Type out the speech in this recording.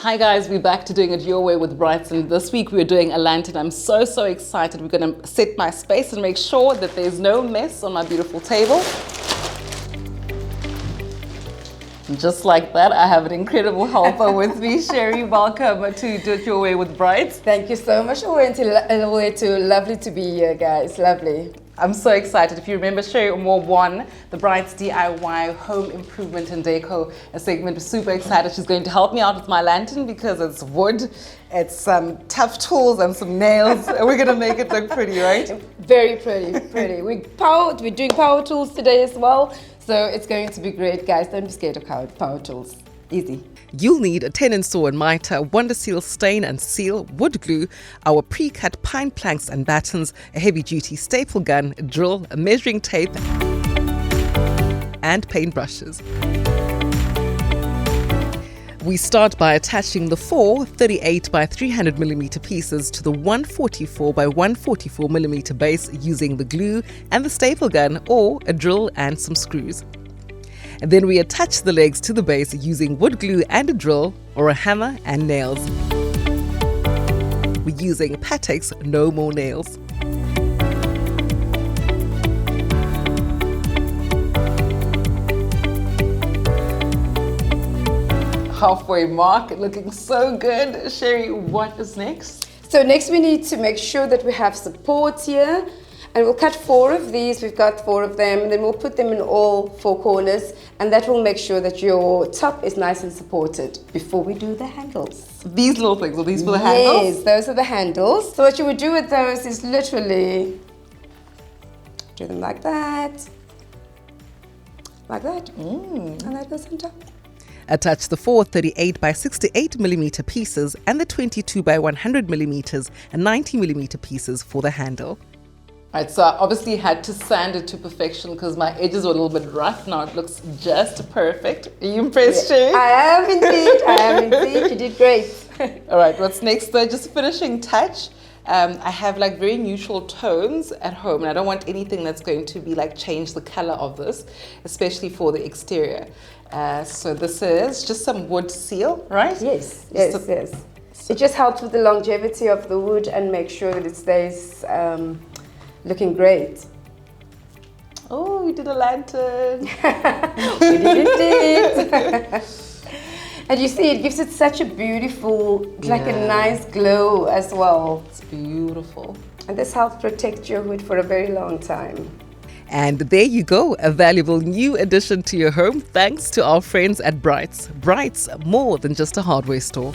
Hi guys, we're back to doing it your way with Brights, and this week we're doing a lantern. I'm so excited. We're going to set my space and make sure that there's no mess on my beautiful table. And just like that, I have an incredible helper with me. Sherry, welcome to Do It Your Way with Brights. Thank you so much, Olwethu. Lovely to be here, guys. Lovely. I'm so excited. If you remember, Sherry won the Brights DIY Home Improvement and Decor segment. Super excited. She's going to help me out with my lantern because it's wood, it's some tough tools and some nails. And we're going to make it look pretty, right? Very pretty. We're doing power tools today as well. So it's going to be great, guys. Don't be scared of power tools. Easy. You'll need a tenon saw and mitre, Wondaseal stain and seal, wood glue, our pre-cut pine planks and battens, a heavy-duty staple gun, a drill, a measuring tape, and paint brushes. We start by attaching the four 38 by 300 mm pieces to the 144 by 144 mm base using the glue and the staple gun or a drill and some screws. And then we attach the legs to the base using wood glue and a drill or a hammer and nails. We're using Pattex, no more nails. Halfway mark, looking so good. Sherry, what is next? So next we need to make sure that we have support here. And we'll cut 4 of these. We've got 4 of them. And then we'll put them in all 4 corners. And that will make sure that your top is nice and supported before we do the handles. These little things, are these for the handles? Yes, those are the handles. So what you would do with those is literally do them like that. Like that. And that goes on top. Attach the 4 38 by 68 mm pieces and the 22 by 100 mm and 90 mm pieces for the handle. Right, so I obviously had to sand it to perfection because my edges were a little bit rough. Now it looks just perfect. Are you impressed, Sherry? I am indeed. You did great. All right, what's next though? Just a finishing touch. I have like very neutral tones at home and I don't want anything that's going to be like change the color of this, especially for the exterior. So this is just some wood seal, right? Yes. It just helps with the longevity of the wood and make sure that it stays looking great. Oh, we did a lantern. We did indeed. And you see, it gives it such a beautiful, like a nice glow as well. It's beautiful. And this helps protect your wood for a very long time. And there you go, a valuable new addition to your home thanks to our friends at Brights. Brights, more than just a hardware store.